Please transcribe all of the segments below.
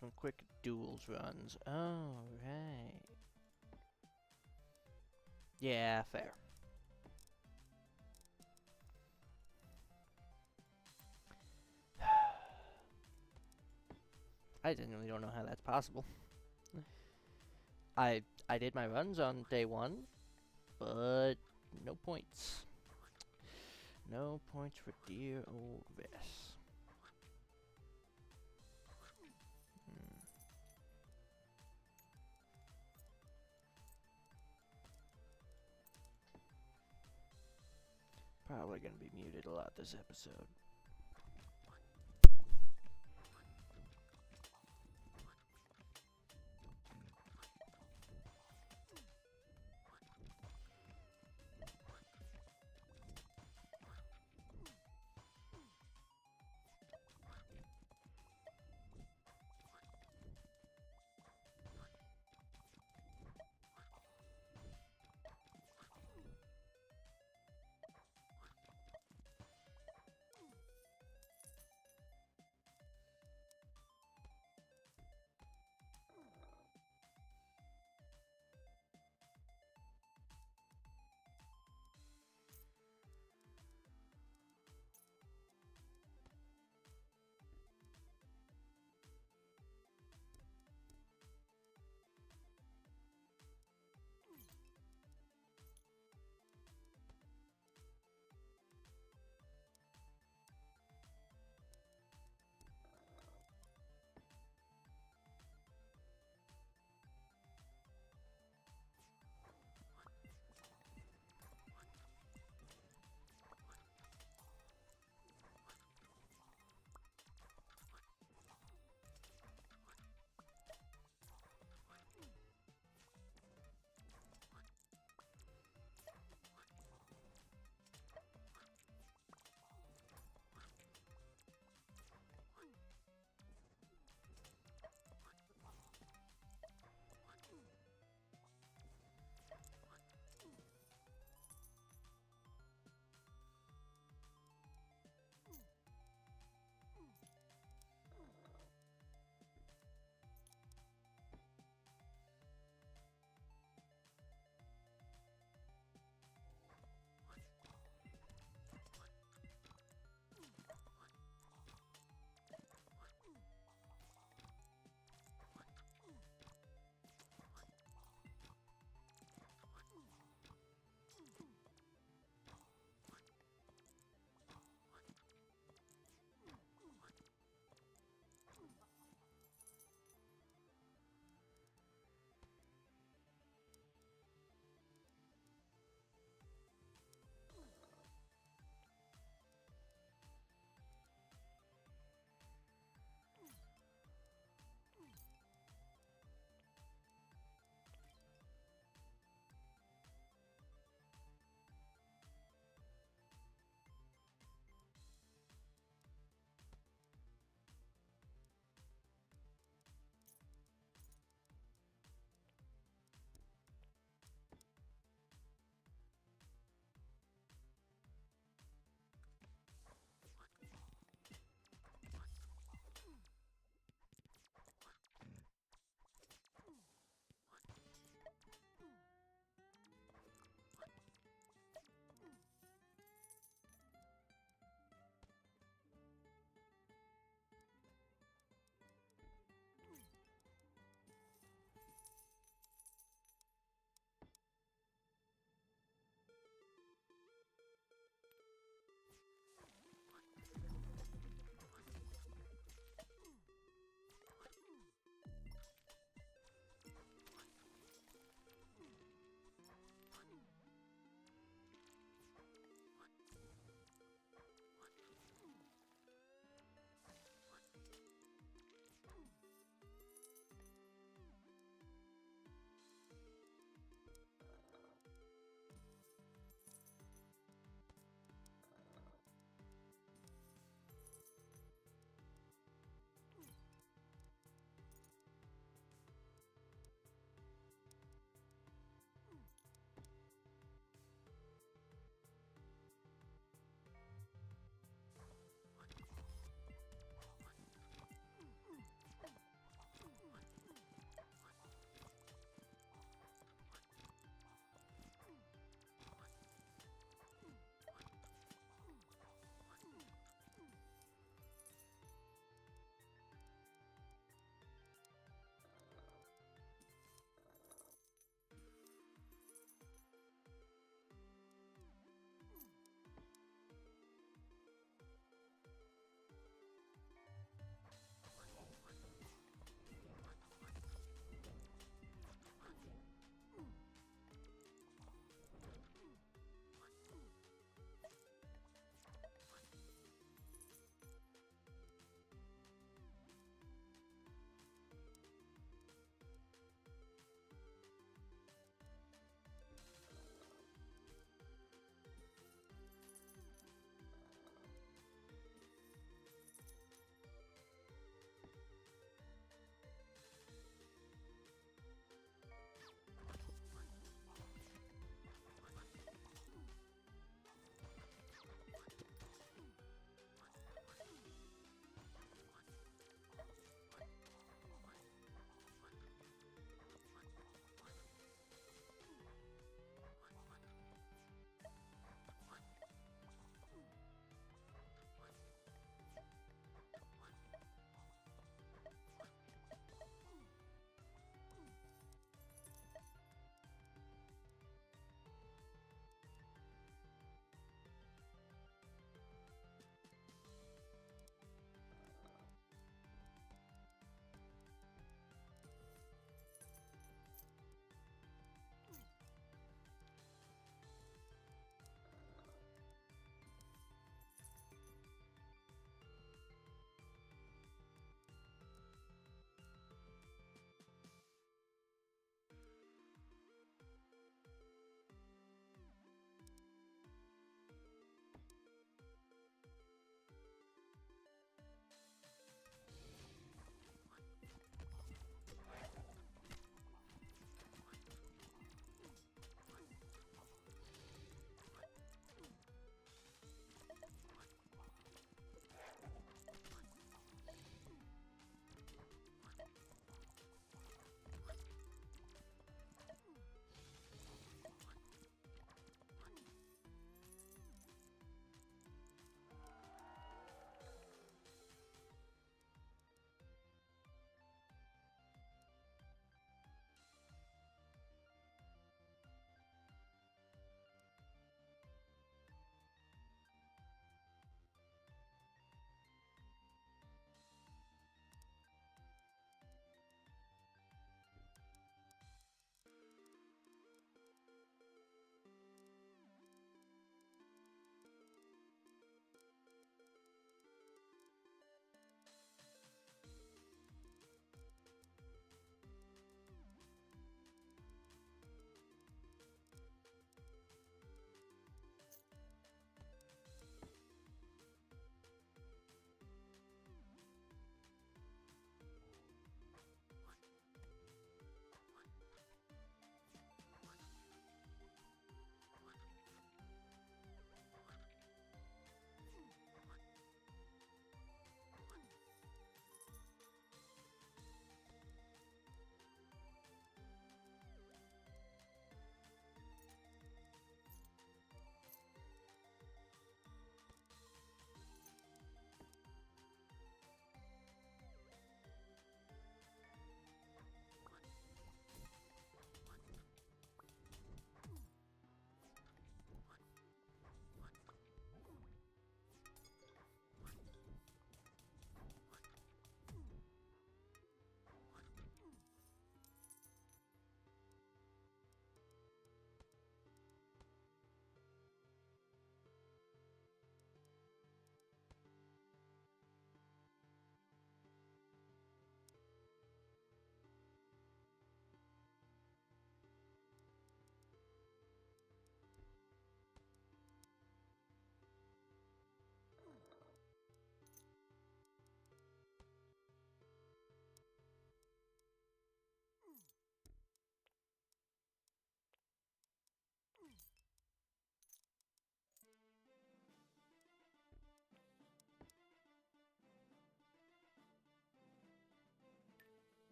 some quick duels runs. Oh, right. Yeah, fair. I genuinely don't know how that's possible. I did my runs on day one, but no points. No points for dear old Vess. Probably gonna be muted a lot this episode.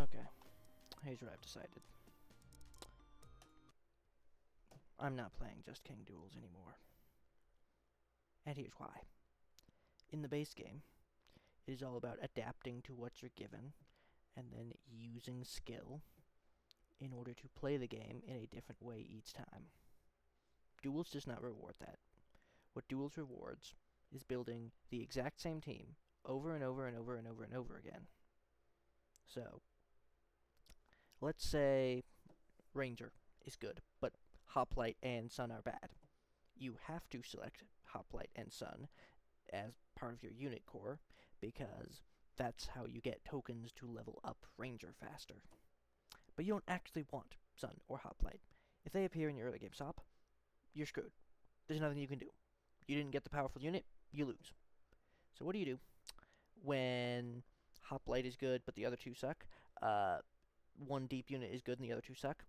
Okay, here's what I've decided. I'm not playing Just King Duels anymore. And here's why. In the base game, it is all about adapting to what you're given and then using skill in order to play the game in a different way each time. Duels does not reward that. What Duels rewards is building the exact same team over and over and over and over and over again. So, let's say Ranger is good, but Hoplite and Sun are bad. You have to select Hoplite and Sun as part of your unit core because that's how you get tokens to level up Ranger faster. But you don't actually want Sun or Hoplite. If they appear in your early game SOP, you're screwed. There's nothing you can do. You didn't get the powerful unit, you lose. So what do you do when Hoplite is good but the other two suck? One deep unit is good and the other two suck,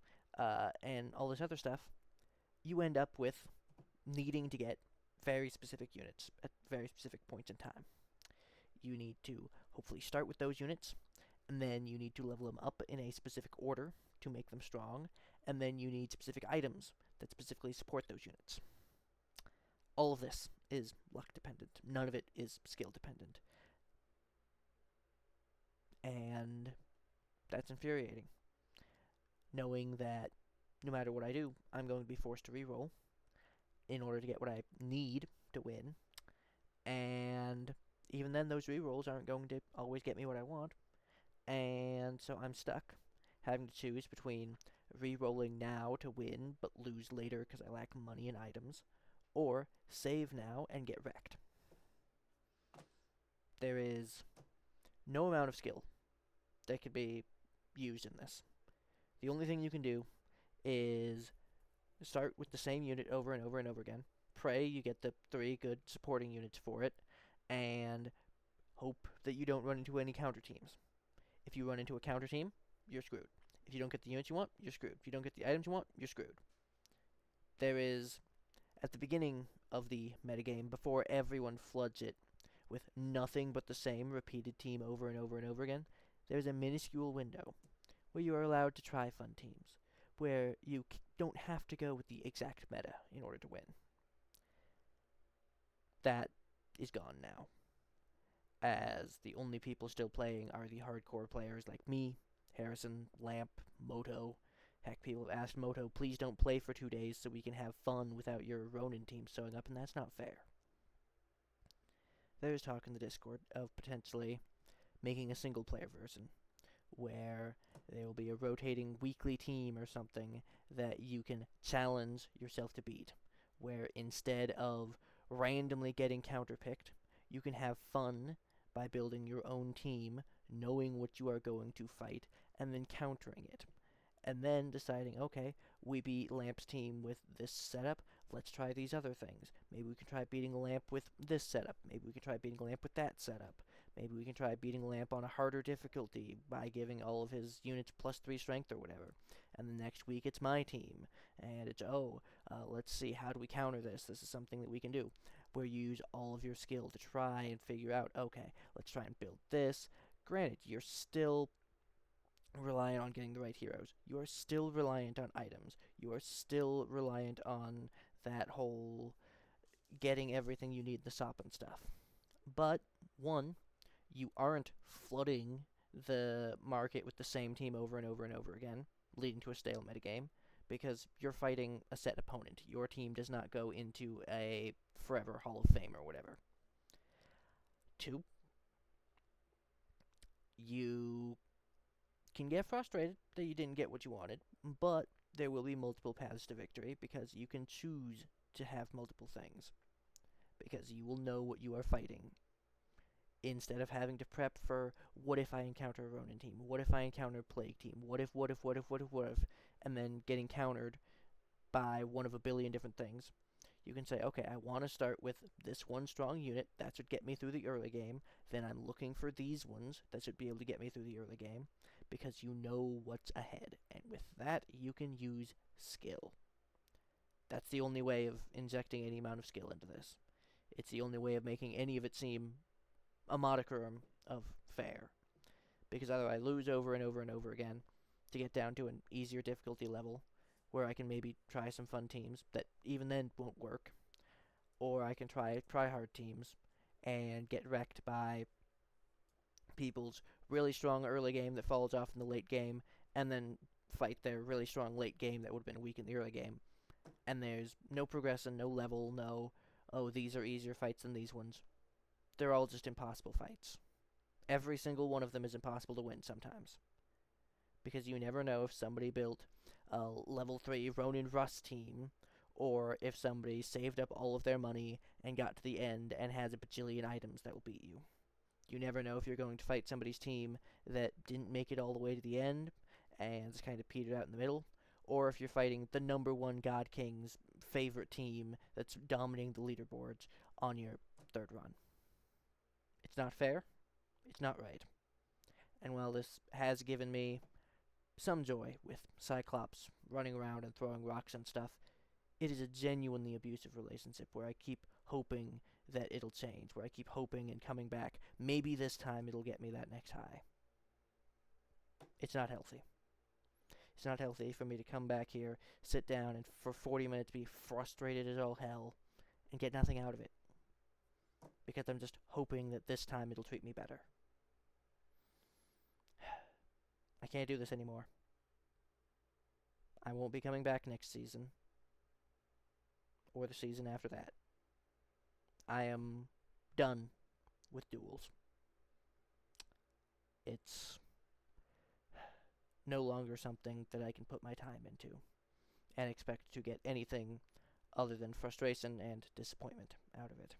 and all this other stuff. You end up with needing to get very specific units at very specific points in time. You need to hopefully start with those units, and then you need to level them up in a specific order to make them strong, and then you need specific items that specifically support those units. All of this is luck dependent. None of it is skill dependent. And that's infuriating. Knowing that no matter what I do, I'm going to be forced to reroll in order to get what I need to win. And even then, those rerolls aren't going to always get me what I want. And so I'm stuck having to choose between rerolling now to win but lose later because I lack money and items, or save now and get wrecked. There is no amount of skill that could be used in this. The only thing you can do is start with the same unit over and over and over again, pray you get the 3 good supporting units for it, and hope that you don't run into any counter teams. If you run into a counter team, you're screwed. If you don't get the units you want, you're screwed. If you don't get the items you want, you're screwed. There is, at the beginning of the metagame, before everyone floods it with nothing but the same repeated team over and over and over again, there's a minuscule window where you are allowed to try fun teams, where you don't have to go with the exact meta in order to win. That is gone now, as the only people still playing are the hardcore players like me, Harrison, Lamp, Moto. Heck, people have asked Moto, please don't play for 2 days so we can have fun without your Ronin team showing up, and that's not fair. There's talk in the Discord of potentially making a single player version where there will be a rotating weekly team or something that you can challenge yourself to beat, where instead of randomly getting counterpicked, you can have fun by building your own team, knowing what you are going to fight, and then countering it. And then deciding, okay, we beat Lamp's team with this setup, let's try these other things. Maybe we can try beating Lamp with this setup. Maybe we can try beating Lamp with that setup. Maybe we can try beating Lamp on a harder difficulty by giving all of his units +3 strength or whatever. And the next week it's my team. And it's, let's see, how do we counter this? This is something that we can do. Where you use all of your skill to try and figure out, okay, let's try and build this. Granted, you're still reliant on getting the right heroes. You are still reliant on items. You are still reliant on that whole getting everything you need in the SOP and stuff. But, one, you aren't flooding the market with the same team over and over and over again, leading to a stale metagame, because you're fighting a set opponent. Your team does not go into a forever Hall of Fame or whatever. 2, you can get frustrated that you didn't get what you wanted, but there will be multiple paths to victory because you can choose to have multiple things, because you will know what you are fighting, instead of having to prep for, what if I encounter a Ronin team, what if I encounter a Plague team, what if, and then getting countered by one of a billion different things. You can say, okay, I want to start with this one strong unit, that should get me through the early game, then I'm looking for these ones that should be able to get me through the early game, because you know what's ahead, and with that, you can use skill. That's the only way of injecting any amount of skill into this. It's the only way of making any of it seem a modicum of fair. because either I lose over and over and over again to get down to an easier difficulty level where I can maybe try some fun teams that even then won't work, or I can try hard teams and get wrecked by people's really strong early game that falls off in the late game, and then fight their really strong late game that would have been weak in the early game. And there's no progression, no level, no, oh, these are easier fights than these ones. They're all just impossible fights. Every single one of them is impossible to win sometimes. Because you never know if somebody built a level 3 Ronin Rust team, or if somebody saved up all of their money and got to the end and has a bajillion items that will beat you. You never know if you're going to fight somebody's team that didn't make it all the way to the end and just kind of petered out in the middle, or if you're fighting the number one God King's favorite team that's dominating the leaderboards on your third run. It's not fair. It's not right. And while this has given me some joy with Cyclops running around and throwing rocks and stuff, it is a genuinely abusive relationship where I keep hoping that it'll change, where I keep hoping and coming back. Maybe this time it'll get me that next high. It's not healthy. It's not healthy for me to come back here, sit down, and for 40 minutes be frustrated as all hell and get nothing out of it. Because I'm just hoping that this time it'll treat me better. I can't do this anymore. I won't be coming back next season. Or the season after that. I am done with Duels. It's no longer something that I can put my time into and expect to get anything other than frustration and disappointment out of it.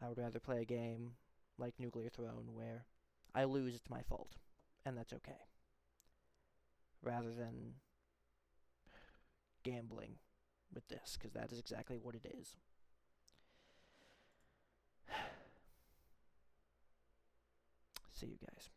I would rather play a game like Nuclear Throne where I lose, it's my fault, and that's okay, rather than gambling with this, because that is exactly what it is. See you guys.